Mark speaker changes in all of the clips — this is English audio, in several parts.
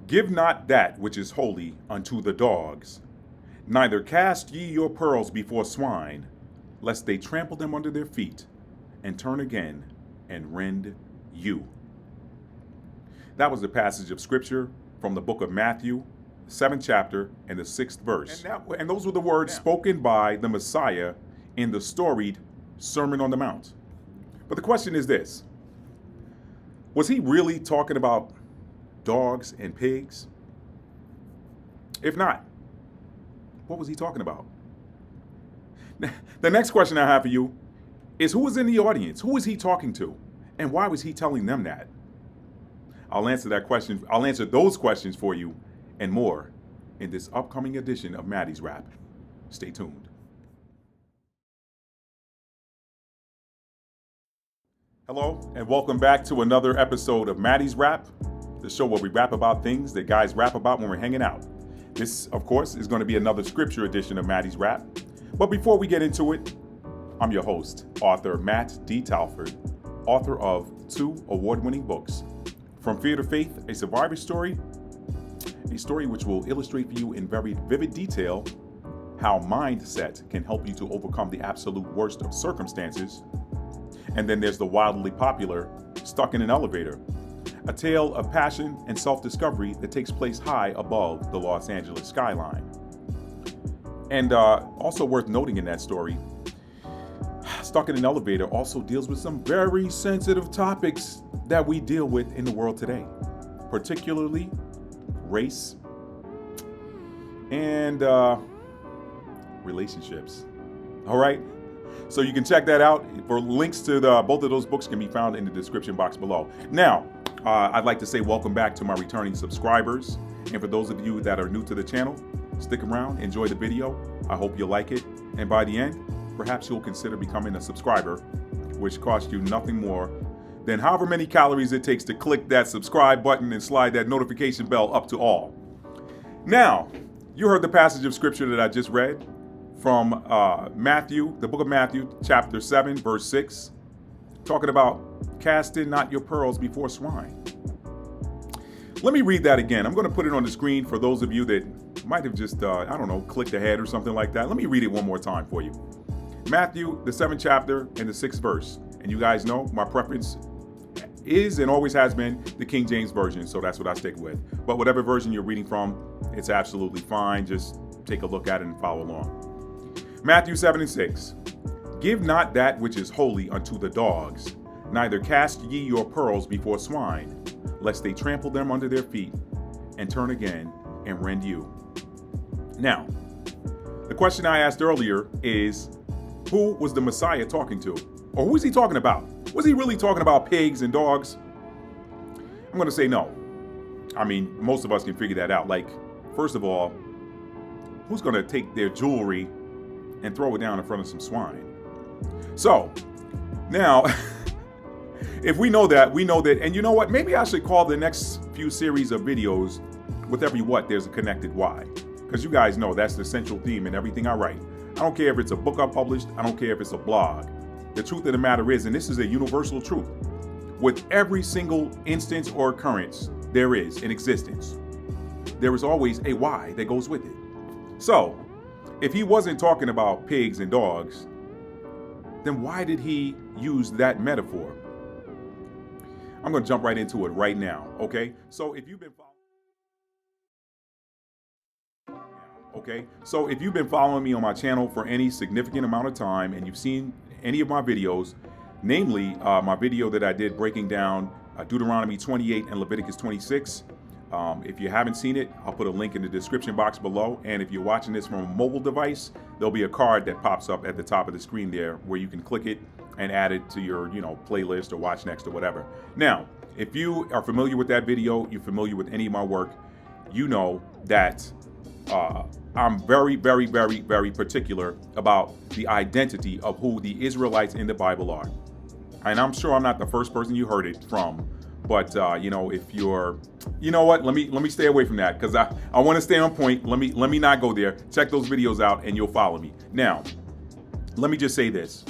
Speaker 1: Give not that which is holy unto the dogs, neither cast ye your pearls before swine, lest they trample them under their feet, and turn again and rend you. That was the passage of scripture from the book of Matthew, 7th chapter, and the 6th verse. And those were the words spoken by the Messiah in the storied Sermon on the Mount. But the question is this: was he really talking about dogs and pigs? If not, what was he talking about? The next question I have for you is, who was in the audience? Who was he talking to? And why was he telling them that? I'll answer that question. I'll answer those questions for you and more in this upcoming edition of Maddie's Rap. Stay tuned. Hello, and welcome back to another episode of Maddie's Rap, the show where we rap about things that guys rap about when we're hanging out. This, of course, is going to be another scripture edition of Maddie's Rap. But before we get into it, I'm your host, author Matt D. Talford, author of 2 award-winning books, From Fear to Faith, a survivor story, a story which will illustrate for you in very vivid detail how mindset can help you to overcome the absolute worst of circumstances. And then there's the wildly popular Stuck in an Elevator, a tale of passion and self-discovery that takes place high above the Los Angeles skyline. And also worth noting in that story, Stuck in an Elevator also deals with some very sensitive topics that we deal with in the world today, particularly race and relationships. All right? So you can check that out. For links to both of those books can be found in the description box below. Now, I'd like to say welcome back to my returning subscribers. And for those of you that are new to the channel, stick around, enjoy the video. I hope you like it. And by the end, perhaps you'll consider becoming a subscriber, which costs you nothing more than however many calories it takes to click that subscribe button and slide that notification bell up to all. Now, you heard the passage of scripture that I just read from Matthew, the book of Matthew, chapter 7, verse 6, talking about cast in not your pearls before swine. Let me read that again. I'm going to put it on the screen for those of you that might have just, clicked ahead or something like that. Let me read it one more time for you. Matthew, the 7th chapter and the 6th verse. And you guys know my preference is and always has been the King James Version, so that's what I stick with. But whatever version you're reading from, it's absolutely fine. Just take a look at it and follow along. Matthew 7 and 6. Give not that which is holy unto the dogs, neither cast ye your pearls before swine, lest they trample them under their feet, and turn again and rend you. Now, the question I asked earlier is, who was the Messiah talking to? Or who is he talking about? Was he really talking about pigs and dogs? I'm going to say no. I mean, most of us can figure that out. Like, first of all, who's going to take their jewelry and throw it down in front of some swine? So, now, if we know that, and you know what? Maybe I should call the next few series of videos, with every what, there's a connected why. Because you guys know that's the central theme in everything I write. I don't care if it's a book I published. I don't care if it's a blog. The truth of the matter is, and this is a universal truth, with every single instance or occurrence there is in existence, there is always a why that goes with it. So, if he wasn't talking about pigs and dogs, then why did he use that metaphor? I'm going to jump right into it right now, okay? So if you've been following me on my channel for any significant amount of time and you've seen any of my videos, namely my video that I did breaking down Deuteronomy 28 and Leviticus 26, if you haven't seen it, I'll put a link in the description box below. And if you're watching this from a mobile device, there'll be a card that pops up at the top of the screen there where you can click it and add it to your, playlist or watch next or whatever. Now, if you are familiar with that video, you're familiar with any of my work, you know that I'm very, very, very, very particular about the identity of who the Israelites in the Bible are. And I'm sure I'm not the first person you heard it from. But, if you're, let me stay away from that because I want to stay on point. Let me not go there. Check those videos out and you'll follow me. Now, let me just say this.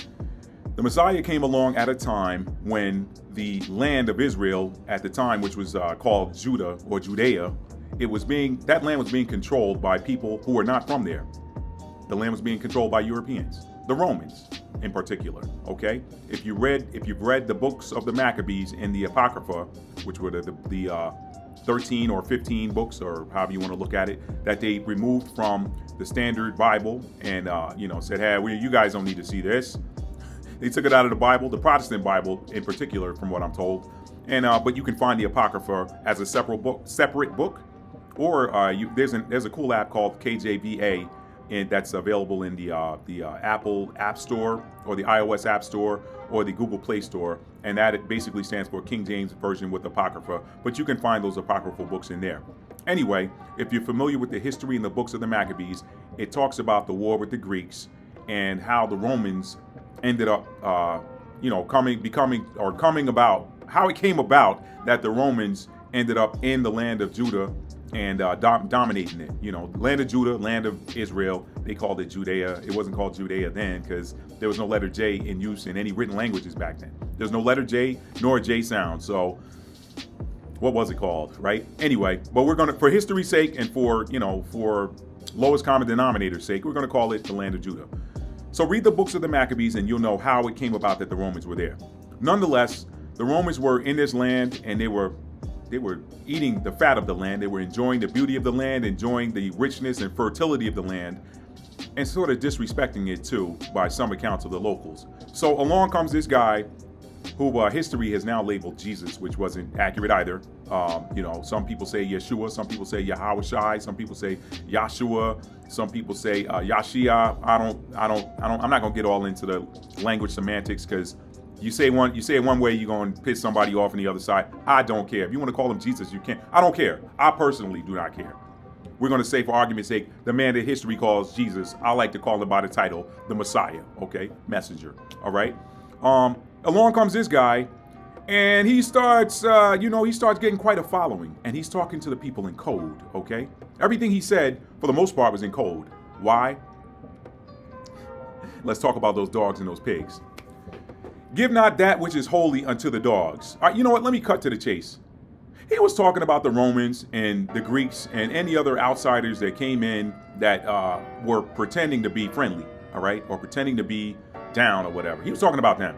Speaker 1: The Messiah came along at a time when the land of Israel at the time, which was called Judah or Judea, that land was being controlled by people who were not from there. The land was being controlled by Europeans, the Romans in particular. Okay, if you've read the books of the Maccabees in the Apocrypha, which were the 13 or 15 books, or however you want to look at it, that they removed from the standard Bible and said, hey, you guys don't need to see this. They took it out of the Bible, the Protestant Bible in particular, from what I'm told. And but you can find the Apocrypha as a separate book, or there's a cool app called KJVA, and that's available in the Apple App Store or the iOS App Store or the Google Play Store, and that it basically stands for King James Version with Apocrypha. But you can find those apocryphal books in there. Anyway, if you're familiar with the history in the books of the Maccabees, it talks about the war with the Greeks and how the Romans ended up, coming about, how it came about that the Romans ended up in the land of Judah and dominating it. Land of Judah, land of Israel. They called it Judea. It wasn't called Judea then because there was no letter J in use in any written languages back then. There's no letter J nor a J sound. So what was it called, right? Anyway, but we're going to, for history's sake and for lowest common denominator's sake, we're going to call it the land of Judah. So read the books of the Maccabees and you'll know how it came about that the Romans were there. Nonetheless, the Romans were in this land and they were eating the fat of the land. They were enjoying the beauty of the land, enjoying the richness and fertility of the land, and sort of disrespecting it too by some accounts of the locals. So along comes this guy who history has now labeled Jesus, which wasn't accurate either. Some people say Yeshua, some people say Yahawashi, some people say Yahshua, some people say Yashia. I'm not gonna get all into the language semantics because you say it one way, you're going to piss somebody off on the other side. I don't care. If you want to call him Jesus, you can. I don't care. I personally do not care. We're going to say, for argument's sake, the man that history calls Jesus, I like to call him by the title, the Messiah, okay? Messenger, all right? Along comes this guy, and he starts getting quite a following, and he's talking to the people in code, okay? Everything he said, for the most part, was in code. Why? Let's talk about those dogs and those pigs. Give not that which is holy unto the dogs. All right, you know what? Let me cut to the chase. He was talking about the Romans and the Greeks and any other outsiders that came in that were pretending to be friendly, all right, or pretending to be down or whatever. He was talking about them.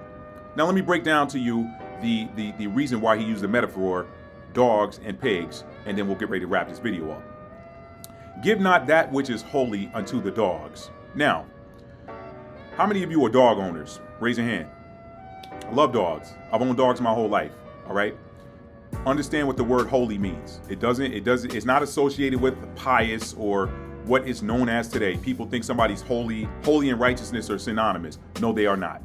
Speaker 1: Now let me break down to you the reason why he used the metaphor dogs and pigs, and then we'll get ready to wrap this video up. Give not that which is holy unto the dogs. Now, how many of you are dog owners? Raise your hand. I love dogs. I've owned dogs my whole life. All right. Understand what the word holy means. It's not associated with pious or what is known as today. People think somebody's holy and righteousness are synonymous. No, they are not.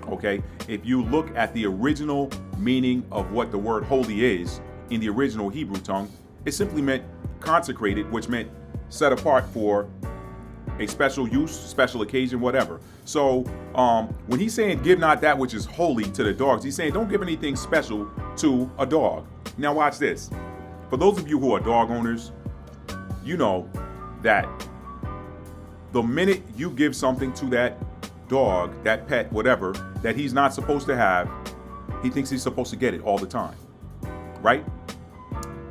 Speaker 1: Okay. If you look at the original meaning of what the word holy is in the original Hebrew tongue, it simply meant consecrated, which meant set apart for a special use, special occasion, whatever. So when he's saying give not that which is holy to the dogs, he's saying don't give anything special to a dog. Now watch this. For those of you who are dog owners, you know that the minute you give something to that dog, that pet, whatever, that he's not supposed to have, he thinks he's supposed to get it all the time, right?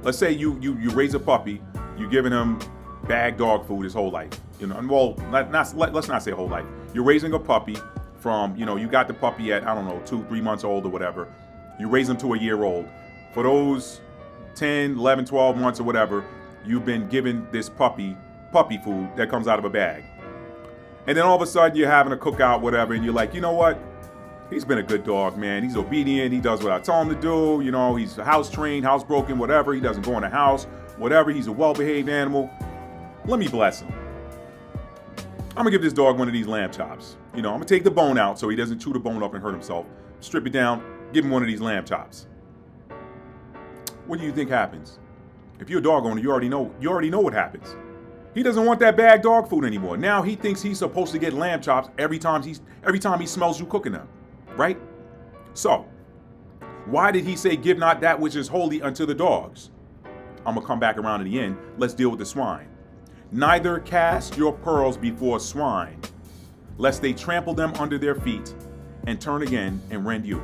Speaker 1: Let's say you raise a puppy, you're giving him bag dog food his whole life. Well, let's not say whole life. You're raising a puppy from, you got the puppy at, 2-3 months old or whatever. You raise him to a year old. For those 10, 11, 12 months or whatever, you've been giving this puppy food that comes out of a bag. And then all of a sudden you're having a cookout, whatever, and you're like, you know what? He's been a good dog, man. He's obedient. He does what I tell him to do. He's house trained, housebroken, whatever. He doesn't go in the house, whatever. He's a well-behaved animal. Let me bless him. I'm gonna give this dog one of these lamb chops. I'm gonna take the bone out so he doesn't chew the bone up and hurt himself. Strip it down, give him one of these lamb chops. What do you think happens? If you're a dog owner, you already know what happens. He doesn't want that bag dog food anymore. Now he thinks he's supposed to get lamb chops every time he smells you cooking them, right? So, why did he say give not that which is holy unto the dogs? I'm gonna come back around in the end. Let's deal with the swine. Neither cast your pearls before swine, lest they trample them under their feet and turn again and rend you.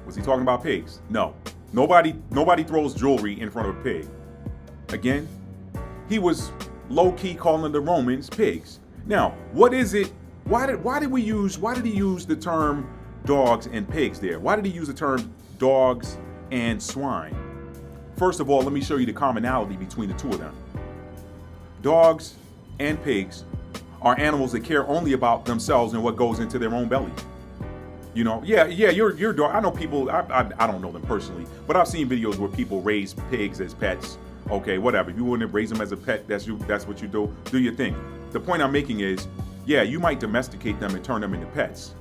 Speaker 1: Was he talking about pigs? No. Nobody throws jewelry in front of a pig. Again, he was low-key calling the Romans pigs. Now, what is it? Why did he use the term dogs and pigs there? Why did he use the term dogs and swine? First of all, let me show you the commonality between the two of them. Dogs and pigs are animals that care only about themselves and what goes into their own belly. You know, your dog. I know people. I don't know them personally, but I've seen videos where people raise pigs as pets. Okay, whatever. If you want to raise them as a pet, that's what you do. Do your thing. The point I'm making is, yeah, you might domesticate them and turn them into pets,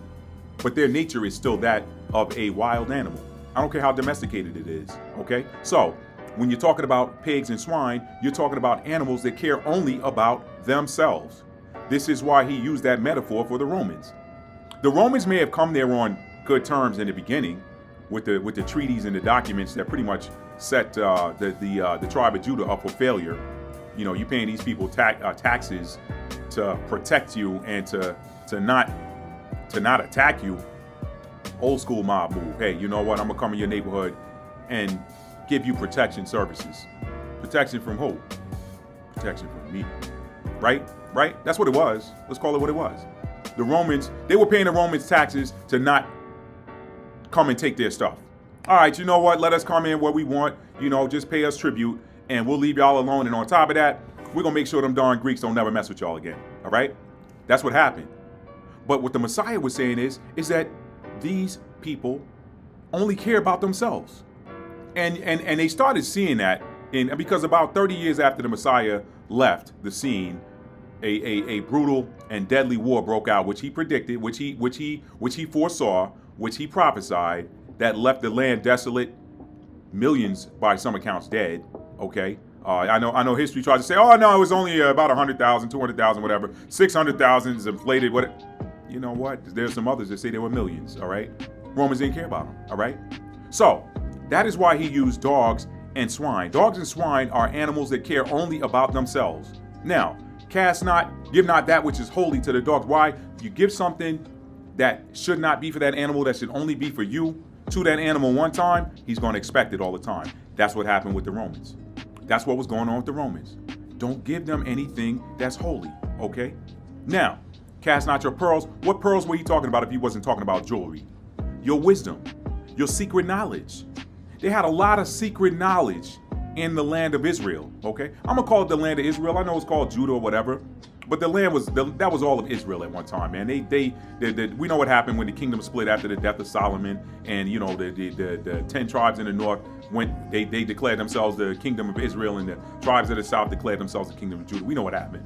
Speaker 1: but their nature is still that of a wild animal. I don't care how domesticated it is. Okay, so when you're talking about pigs and swine, you're talking about animals that care only about themselves. This is why he used that metaphor for the Romans. The Romans may have come there on good terms in the beginning, with the treaties and the documents that pretty much set the tribe of Judah up for failure. You know, you're paying these people taxes to protect you and to not attack you. Old school mob move. Hey, you know what? I'm gonna come in your neighborhood and give you protection services. Protection from who? Protection from me. Right? That's what it was. Let's call it what it was. The Romans, they were paying the Romans taxes to not come and take their stuff. All right, you know what? Let us come in where we want. You know, just pay us tribute, and we'll leave y'all alone. And on top of that, we're gonna make sure them darn Greeks don't never mess with y'all again. All right? That's what happened. But what the Messiah was saying is that these people only care about themselves, and they started seeing that because about 30 years after the Messiah left the scene, a brutal and deadly war broke out, which he predicted, which he foresaw, which he prophesied, that left the land desolate, millions by some accounts dead. Okay, I know history tries to say, oh no, it was only about 100,000, 200,000, whatever. 600,000 is inflated. What? You know what? There's some others that say there were millions. All right, Romans didn't care about them. All right, so that is why he used dogs and swine. Dogs and swine are animals that care only about themselves. Now, cast not, give not that which is holy to the dogs. Why? You give something that should not be for that animal, that should only be for you, to that animal one time, he's going to expect it all the time. That's what happened with the Romans. That's what was going on with the Romans. Don't give them anything that's holy, okay? Now, cast not your pearls. What pearls were he talking about if he wasn't talking about jewelry? Your wisdom, your secret knowledge. They had a lot of secret knowledge in the land of Israel, okay? I'm gonna call it the land of Israel. I know it's called Judah or whatever, but the land was that was all of Israel at one time, man. We know what happened when the kingdom split after the death of Solomon, and you know the 10 tribes in the north went. They declared themselves the kingdom of Israel, and the tribes of the south declared themselves the kingdom of Judah. We know what happened.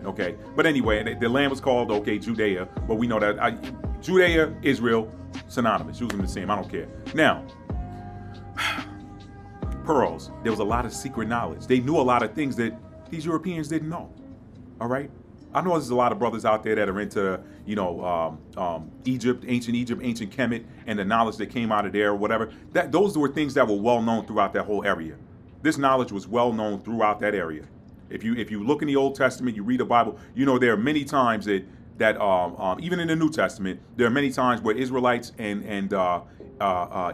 Speaker 1: Okay. But anyway, the land was called Judea, but we know that Judea, Israel, synonymous. Use them the same. I don't care. Now, pearls. There was a lot of secret knowledge. They knew a lot of things that these Europeans didn't know. All right. I know there's a lot of brothers out there that are into, Egypt, ancient Kemet, and the knowledge that came out of there or whatever. Those were things that were well known throughout that whole area. This knowledge was well known throughout that area. If you look in the Old Testament, you read the Bible, you know there are many times that even in the New Testament, there are many times where Israelites and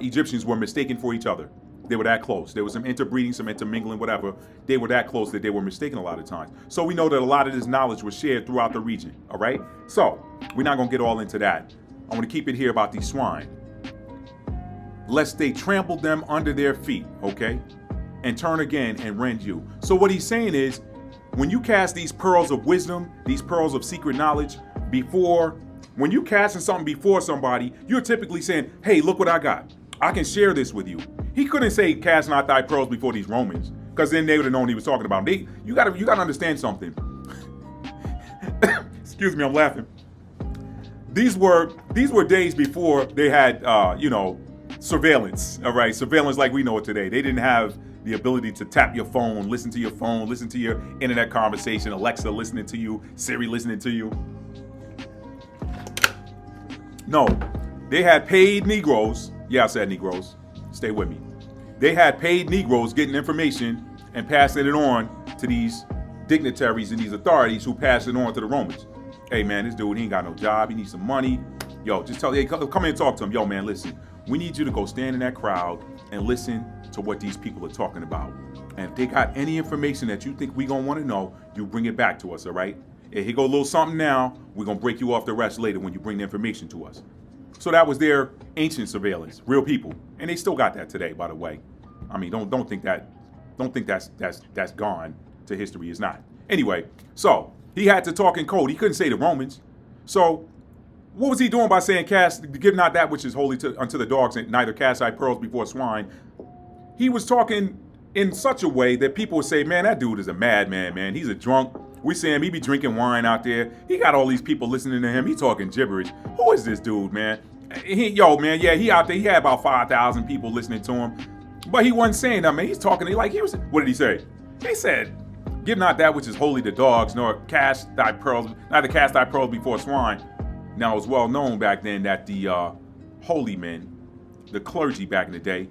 Speaker 1: Egyptians were mistaken for each other. They were that close. There was some interbreeding, some intermingling, whatever. They were that close that they were mistaken a lot of times. So we know that a lot of this knowledge was shared throughout the region, all right? So we're not going to get all into that. I want to keep it here about these swine. Lest they trample them under their feet, okay? And turn again and rend you. So what he's saying is, when you cast these pearls of wisdom, these pearls of secret knowledge, when you casting something before somebody, you're typically saying, hey, look what I got. I can share this with you. He couldn't say, cast not thy pearls before these Romans, because then they would have known he was talking about them. You gotta understand something. Excuse me, I'm laughing. These were days before they had, surveillance, all right? Surveillance like we know it today. They didn't have the ability to tap your phone, listen to your internet conversation, Alexa listening to you, Siri listening to you. No, they had paid Negroes. Yeah, I said Negroes. Stay with me. They had paid Negroes getting information and passing it on to these dignitaries and these authorities who passed it on to the Romans. Hey man, this dude, he ain't got no job. He needs some money. Yo, just come in and talk to him. Yo man, listen, we need you to go stand in that crowd and listen to what these people are talking about. And if they got any information that you think we gonna want to know, you bring it back to us, all right? If he go a little something now, we're gonna break you off the rest later when you bring the information to us. So that was their ancient surveillance, real people, and they still got that today, by the way. I mean, don't think that's gone to history. It's not. Anyway, so he had to talk in code. He couldn't say the Romans. So what was he doing by saying, give not that which is holy unto the dogs, and neither cast thy pearls before swine? He was talking in such a way that people would say, man, that dude is a madman, man. He's a drunk. We see him, he be drinking wine out there. He got all these people listening to him. He talking gibberish. Who is this dude, man? He out there, he had about 5,000 people listening to him. But he wasn't saying that, man. He's talking, what did he say? He said, give not that which is holy to dogs, nor neither cast thy pearls before swine. Now, it was well known back then that the holy men, the clergy back in the day,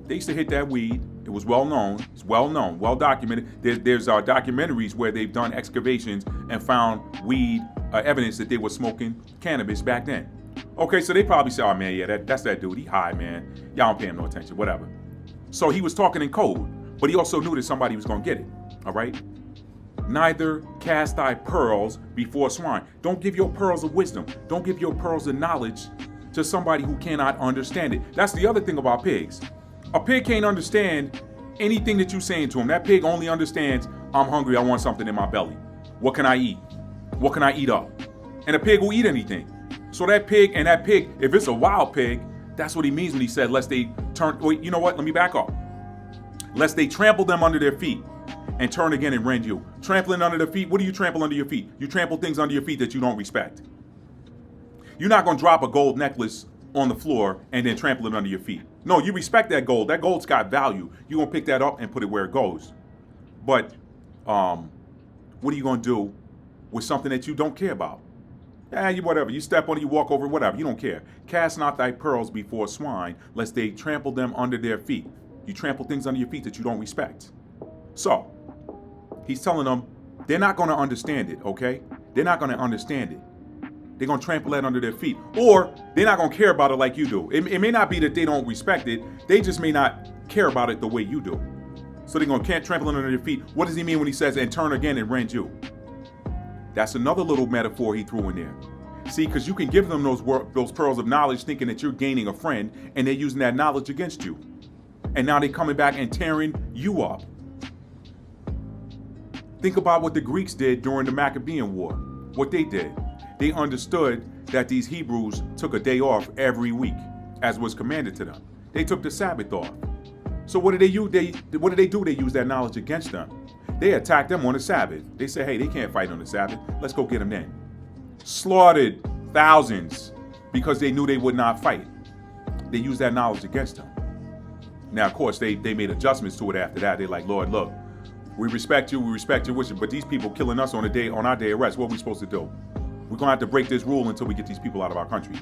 Speaker 1: they used to hit that weed. It was well known. It's well known, well documented. There's documentaries where they've done excavations and found weed, evidence that they were smoking cannabis back then. Okay, so they probably say, oh man, yeah, that's that dude. He high, man. Y'all don't pay him no attention, whatever. So he was talking in code, but he also knew that somebody was going to get it, all right? Neither cast thy pearls before swine. Don't give your pearls of wisdom. Don't give your pearls of knowledge to somebody who cannot understand it. That's the other thing about pigs. A pig can't understand anything that you're saying to him. That pig only understands, I'm hungry, I want something in my belly. What can I eat? What can I eat up? And a pig will eat anything. So that pig, if it's a wild pig, that's what he means when he said, lest they turn, wait, you know what? Let me back up. Lest they trample them under their feet and turn again and rend you. Trampling under the feet, what do you trample under your feet? You trample things under your feet that you don't respect. You're not going to drop a gold necklace on the floor and then trample it under your feet. No, you respect that gold. That gold's got value. You're going to pick that up and put it where it goes. But what are you going to do with something that you don't care about? Whatever. You step on it, you walk over it, whatever. You don't care. Cast not thy pearls before swine, lest they trample them under their feet. You trample things under your feet that you don't respect. So, he's telling them, they're not going to understand it, okay? They're not going to understand it. They're going to trample that under their feet. Or they're not going to care about it like you do. It may not be that they don't respect it. They just may not care about it the way you do. So they're going to trample it under their feet. What does he mean when he says, and turn again and rend you? That's another little metaphor he threw in there. See, because you can give them those pearls of knowledge thinking that you're gaining a friend, and they're using that knowledge against you. And now they're coming back and tearing you up. Think about what the Greeks did during the Maccabean War. What they did. They understood that these Hebrews took a day off every week, as was commanded to them. They took the Sabbath off. So what did they use? What did they do? They used that knowledge against them. They attacked them on the Sabbath. They said, hey, they can't fight on the Sabbath. Let's go get them then. Slaughtered thousands because they knew they would not fight. They used that knowledge against them. Now, of course, they made adjustments to it after that. They're like, Lord, look, we respect you, we respect your wishes, but these people killing us on our day of rest, what are we supposed to do? We're going to have to break this rule until we get these people out of our country.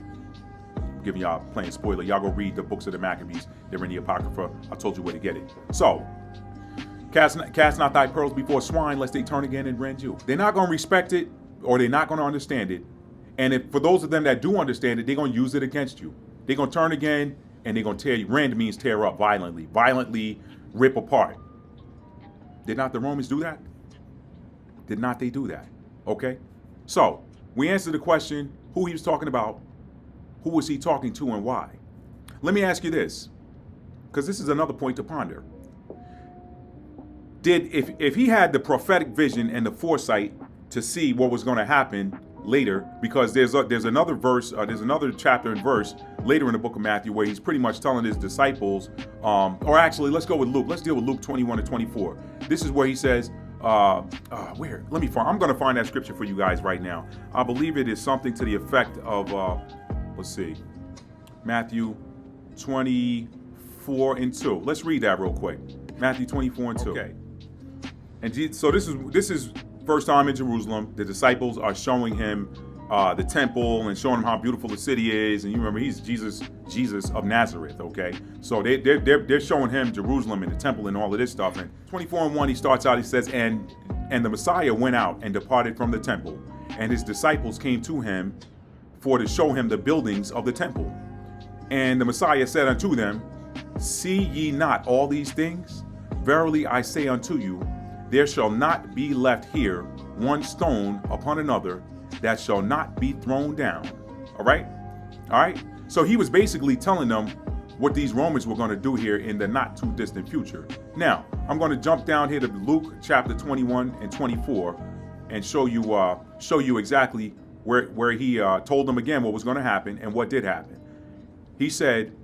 Speaker 1: I'm giving y'all a plain spoiler. Y'all go read the books of the Maccabees. They're in the Apocrypha. I told you where to get it. So, cast not thy pearls before swine, lest they turn again and rend you. They're not going to respect it, or they're not going to understand it. And for those of them that do understand it, they're going to use it against you. They're going to turn again, and they're going to tear you. Rend means tear up violently. Violently rip apart. Did not the Romans do that? Did not they do that? Okay? So, we answered the question, who he was talking about, who was he talking to, and why? Let me ask you this, because this is another point to ponder. If he had the prophetic vision and the foresight to see what was going to happen later, because there's another verse, there's another chapter and verse later in the book of Matthew where he's pretty much telling his disciples, or actually, let's go with Luke. Let's deal with Luke 21 to 24. This is where he says, where? I'm going to find that scripture for you guys right now. I believe it is something to the effect of, let's see, Matthew 24 and 2. Let's read that real quick. Matthew 24 and 2. Okay. And so this is first time in Jerusalem. The disciples are showing him the temple and showing him how beautiful the city is. And you remember, he's Jesus of Nazareth, okay? So they're showing him Jerusalem and the temple and all of this stuff. And 24 and 1, he starts out, he says, and the Messiah went out and departed from the temple, and his disciples came to him for to show him the buildings of the temple. And the Messiah said unto them, see ye not all these things? Verily I say unto you, there shall not be left here one stone upon another that shall not be thrown down. All right? All right? So he was basically telling them what these Romans were going to do here in the not too distant future. Now, I'm going to jump down here to Luke chapter 21 and 24 and show you exactly where he told them again what was going to happen and what did happen. He said,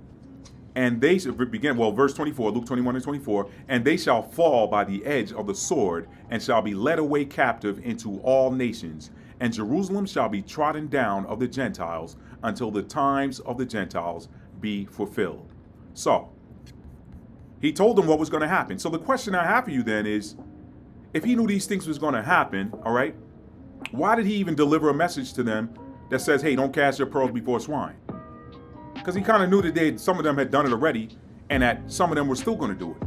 Speaker 1: and they begin, verse 24, Luke 21 and 24, and they shall fall by the edge of the sword and shall be led away captive into all nations. And Jerusalem shall be trodden down of the Gentiles until the times of the Gentiles be fulfilled. So, he told them what was going to happen. So the question I have for you then is, if he knew these things was going to happen, all right, why did he even deliver a message to them that says, hey, don't cast your pearls before swine? Because he kind of knew that some of them had done it already and that some of them were still going to do it.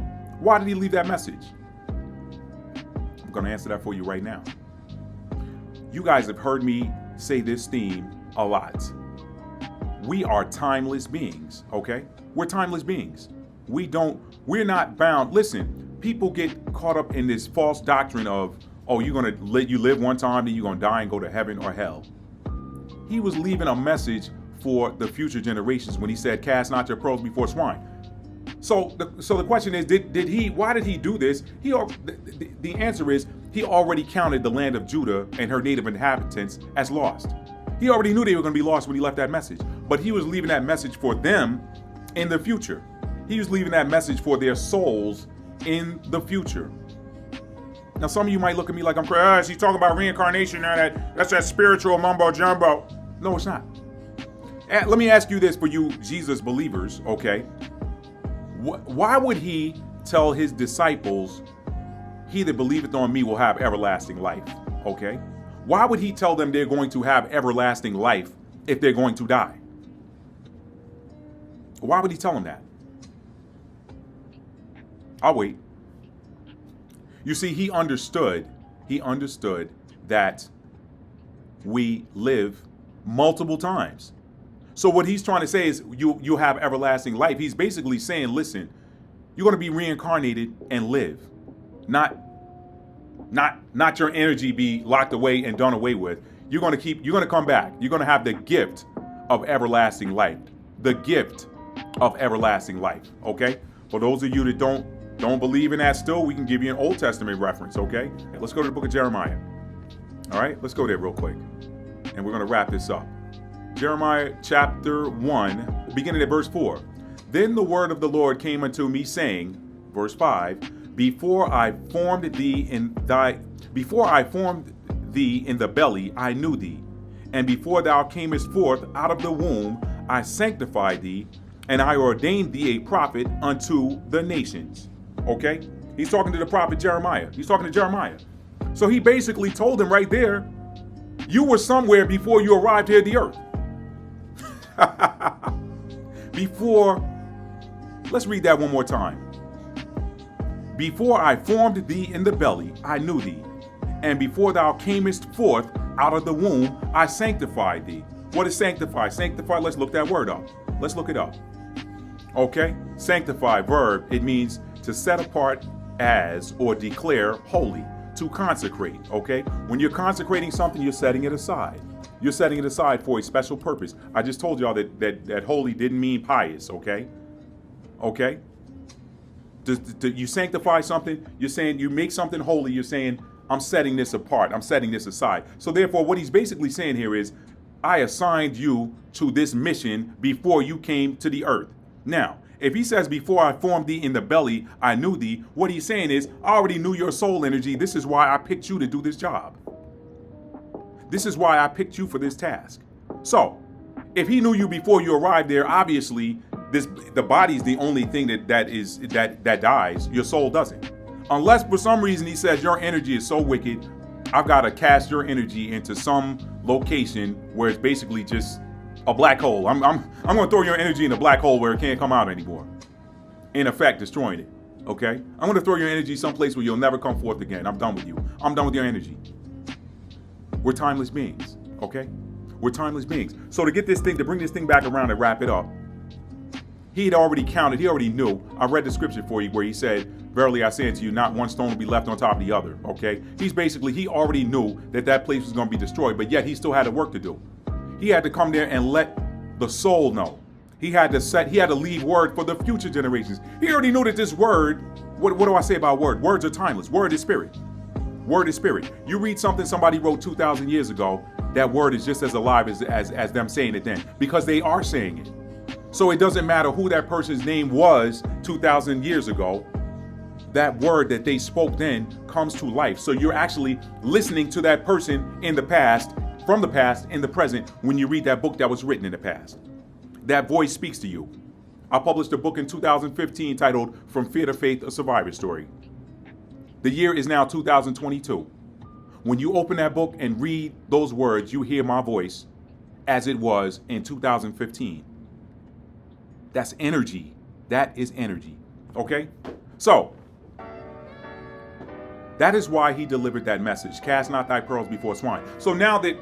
Speaker 1: Why did he leave that message? I'm going to answer that for you right now. You guys have heard me say this theme a lot. We are timeless beings, okay? We're timeless beings. We're not bound. Listen, people get caught up in this false doctrine of, oh, you're going to let you live one time, then you're going to die and go to heaven or hell. He was leaving a message for the future generations when he said, cast not your pearls before swine. So the question is, why did he do this? The answer is, he already counted the land of Judah and her native inhabitants as lost. He already knew they were going to be lost when he left that message, but he was leaving that message for them in the future. He was leaving that message for their souls in the future. Now, some of you might look at me like I'm crazy. He's talking about reincarnation. That's that spiritual mumbo jumbo. No, it's not. Let me ask you this for you Jesus believers, okay? Why would he tell his disciples, he that believeth on me will have everlasting life, okay? Why would he tell them they're going to have everlasting life if they're going to die? Why would he tell them that? I'll wait. You see, he understood that we live multiple times. So what he's trying to say is you have everlasting life. He's basically saying, listen, you're going to be reincarnated and live. Not your energy be locked away and done away with. You're going to come back. You're going to have the gift of everlasting life. The gift of everlasting life. Okay? For those of you that don't believe in that still, we can give you an Old Testament reference, okay? Let's go to the book of Jeremiah. All right? Let's go there real quick. And we're going to wrap this up. Jeremiah chapter 1, beginning at verse 4. Then the word of the Lord came unto me, saying, verse 5, Before I formed thee in the belly, I knew thee. And before thou camest forth out of the womb, I sanctified thee, and I ordained thee a prophet unto the nations. Okay? He's talking to the prophet Jeremiah. He's talking to Jeremiah. So he basically told him right there, you were somewhere before you arrived here at the earth. Let's read that one more time. Before I formed thee in the belly, I knew thee. And before thou camest forth out of the womb, I sanctified thee. What is sanctify? Sanctify, let's look that word up. Let's look it up. Okay? Sanctify, verb, it means to set apart as or declare holy, to consecrate, okay? When you're consecrating something, you're setting it aside. You're setting it aside for a special purpose. I just told y'all that holy didn't mean pious, okay? Okay? You sanctify something, you're saying you make something holy, you're saying, I'm setting this apart, I'm setting this aside. So therefore, what he's basically saying here is, I assigned you to this mission before you came to the earth. Now, if he says, before I formed thee in the belly, I knew thee, what he's saying is, I already knew your soul energy. This is why I picked you to do this job. This is why I picked you for this task. So, if he knew you before you arrived there, obviously, the body's the only thing that dies. Your soul doesn't. Unless for some reason he says your energy is so wicked, I've got to cast your energy into some location where it's basically just a black hole. I'm going to throw your energy in a black hole where it can't come out anymore. In effect, destroying it. Okay? I'm going to throw your energy someplace where you'll never come forth again. I'm done with you. I'm done with your energy. We're timeless beings. Okay? We're timeless beings. So to bring this thing back around and wrap it up, he had already counted. He already knew. I read the scripture for you where he said, verily I say unto you, not one stone will be left on top of the other, okay? He already knew that that place was going to be destroyed, but yet he still had work to do. He had to come there and let the soul know. He had to leave word for the future generations. He already knew that this word, what do I say about word? Words are timeless. Word is spirit. Word is spirit. You read something somebody wrote 2,000 years ago, that word is just as alive as them saying it then, because they are saying it. So it doesn't matter who that person's name was 2,000 years ago. That word that they spoke then comes to life. So you're actually listening to that person in the past, from the past, in the present, when you read that book that was written in the past. That voice speaks to you. I published a book in 2015 titled From Fear to Faith, A Survivor Story. The year is now 2022. When you open that book and read those words, you hear my voice as it was in 2015. That's energy. That is energy. Okay? So, that is why he delivered that message. Cast not thy pearls before swine. So now that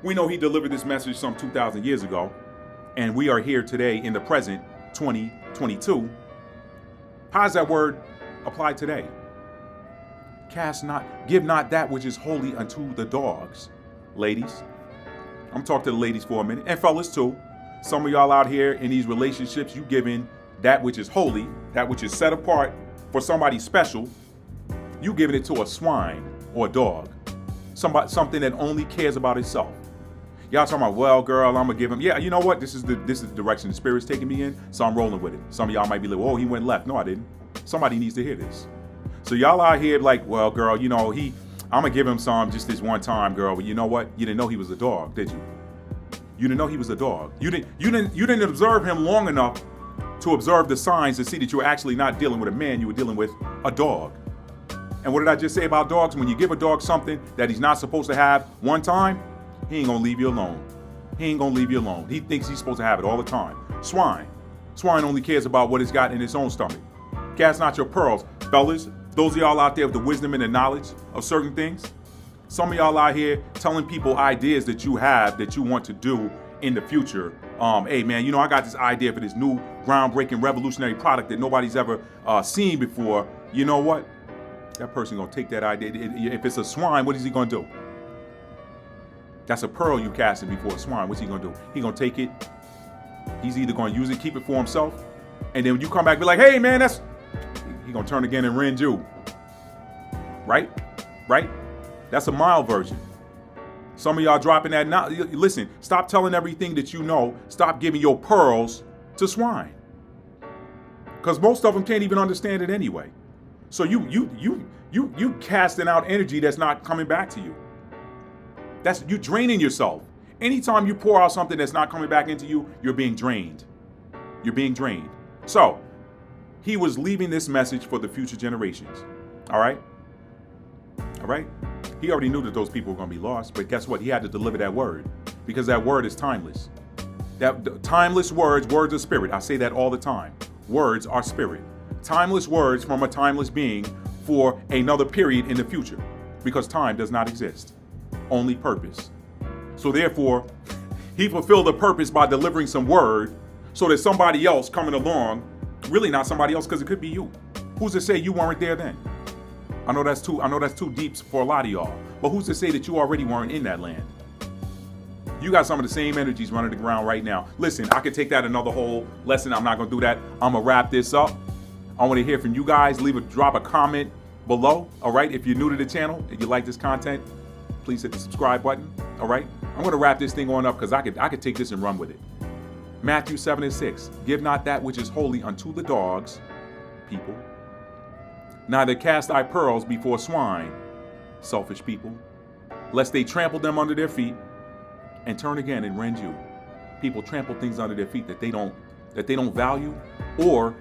Speaker 1: we know he delivered this message some 2,000 years ago, and we are here today in the present, 2022, how does that word apply today? Give not that which is holy unto the dogs. Ladies, I'm talking to the ladies for a minute, and fellas too. Some of y'all out here in these relationships, you giving that which is holy, that which is set apart for somebody special, you giving it to a swine or a dog, something that only cares about itself. Y'all talking about, well, girl, I'm gonna give him. Yeah, you know what? This is the direction the Spirit's taking me in, so I'm rolling with it. Some of y'all might be like, oh, he went left. No, I didn't. Somebody needs to hear this. So y'all out here like, well, girl, you know, I'm gonna give him some just this one time, girl. But you know what? You didn't know he was a dog, did you? You didn't know he was a dog. You didn't observe him long enough to observe the signs to see that you were actually not dealing with a man. You were dealing with a dog. And what did I just say about dogs? When you give a dog something that he's not supposed to have one time, he ain't gonna leave you alone. He ain't gonna leave you alone. He thinks he's supposed to have it all the time. Swine only cares about what it's got in its own stomach. Cast not your pearls. Fellas, those of y'all out there with the wisdom and the knowledge of certain things, some of y'all out here telling people ideas that you have that you want to do in the future. Hey man, you know, I got this idea for this new groundbreaking revolutionary product that nobody's ever seen before. You know what? That person gonna take that idea. If it's a swine, what is he gonna do? That's a pearl you casting before a swine. What's he gonna do? He gonna take it. He's either gonna use it, keep it for himself, and then when you come back, be like, hey man, he gonna turn again and rend you. Right? That's a mild version. Some of y'all dropping that now. Listen, stop telling everything that you know. Stop giving your pearls to swine. Because most of them can't even understand it anyway. So you casting out energy that's not coming back to you. That's you draining yourself. Anytime you pour out something that's not coming back into you, you're being drained. You're being drained. So he was leaving this message for the future generations. All right? He already knew that those people were going to be lost, but guess what? He had to deliver that word because that word is timeless. That timeless words are spirit. I say that all the time. Words are spirit. Timeless words from a timeless being for another period in the future because time does not exist. Only purpose. So therefore, he fulfilled the purpose by delivering some word so that somebody else coming along, really not somebody else because it could be you. Who's to say you weren't there then? I know that's too deep for a lot of y'all, but who's to say that you already weren't in that land? You got some of the same energies running the ground right now. Listen, I could take that another whole lesson. I'm not gonna do that. I'm gonna wrap this up. I want to hear from you guys. Drop a comment below. All right. If you're new to the channel and you like this content, please hit the subscribe button. All right. I'm going to wrap this thing on up because I could take this and run with it. Matthew 7:6. Give not that which is holy unto the dogs, people. Neither cast thy pearls before swine, selfish people, lest they trample them under their feet and turn again and rend you. People trample things under their feet that they don't value, or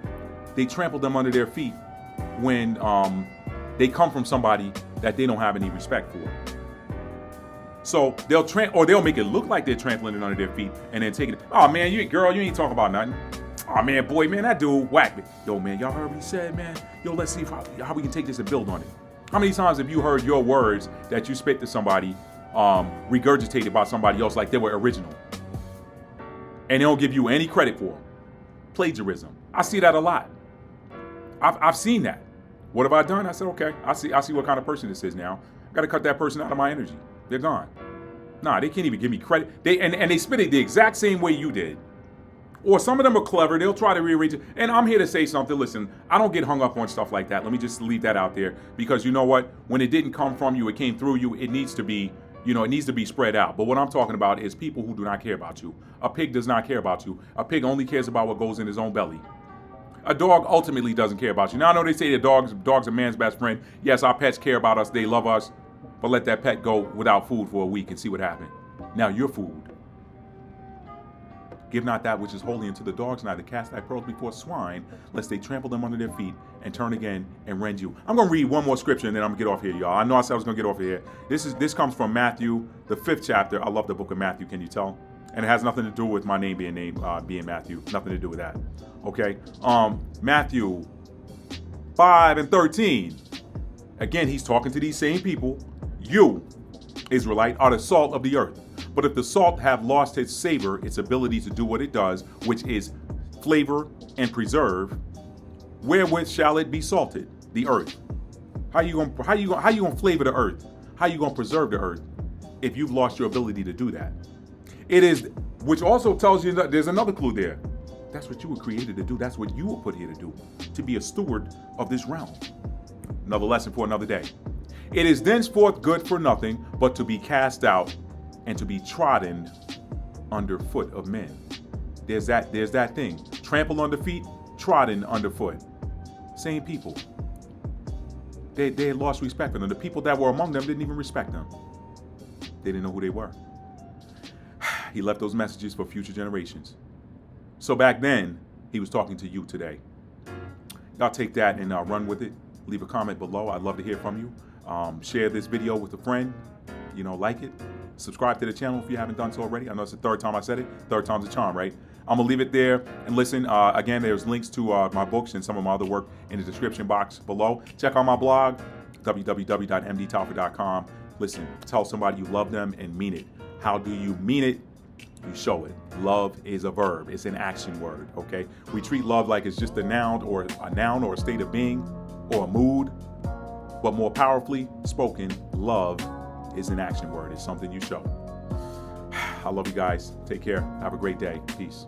Speaker 1: they trample them under their feet when they come from somebody that they don't have any respect for. So they'll make it look like they're trampling it under their feet and then taking it. Oh man, you ain't talking about nothing. Oh man, boy, man, that dude whacked me. Yo man, y'all heard what he said, man? Yo, let's see how we can take this and build on it. How many times have you heard your words that you spit to somebody regurgitated by somebody else like they were original? And they don't give you any credit for them. Plagiarism. I see that a lot. I've seen that. What have I done? I said, okay, I see what kind of person this is now. I got to cut that person out of my energy. They're gone. Nah, they can't even give me credit. They spit it the exact same way you did. Or some of them are clever. They'll try to rearrange it. And I'm here to say something. Listen, I don't get hung up on stuff like that. Let me just leave that out there. Because you know what? When it didn't come from you, it came through you. It needs to be, it needs to be spread out. But what I'm talking about is people who do not care about you. A pig does not care about you. A pig only cares about what goes in his own belly. A dog ultimately doesn't care about you. Now, I know they say that dogs are man's best friend. Yes, our pets care about us. They love us. But let that pet go without food for a week and see what happens. Now you're food. Give not that which is holy unto the dogs, neither cast thy pearls before swine, lest they trample them under their feet and turn again and rend you. I'm going to read one more scripture and then I'm going to get off here, y'all. I know I said I was going to get off here. This comes from Matthew, the 5th chapter. I love the book of Matthew, can you tell? And it has nothing to do with my name being Matthew. Nothing to do with that. Okay? Matthew 5:13. Again, he's talking to these same people. You, Israelite, are the salt of the earth. But if the salt have lost its savor, its ability to do what it does, which is flavor and preserve, wherewith shall it be salted? The earth. How you gonna flavor the earth? How you gonna preserve the earth if you've lost your ability to do that? It is, which also tells you that there's another clue there. That's what you were created to do. That's what you were put here to do, to be a steward of this realm. Another lesson for another day. It is thenceforth good for nothing but to be cast out and to be trodden under foot of men. There's that thing. Trample under feet, trodden underfoot. Same people. They had lost respect for them. The people that were among them didn't even respect them. They didn't know who they were. He left those messages for future generations. So back then, he was talking to you today. Y'all take that and run with it. Leave a comment below. I'd love to hear from you. Share this video with a friend. Like it. Subscribe to the channel if you haven't done so already. I know it's the 3rd time I said it. 3rd time's a charm, right? I'm going to leave it there. And listen, again, there's links to my books and some of my other work in the description box below. Check out my blog, www.mdtalford.com. Listen, tell somebody you love them and mean it. How do you mean it? You show it. Love is a verb. It's an action word, okay? We treat love like it's just a noun or a state of being or a mood. But more powerfully spoken, love is an action word. It's something you show. I love you guys. Take care. Have a great day. Peace.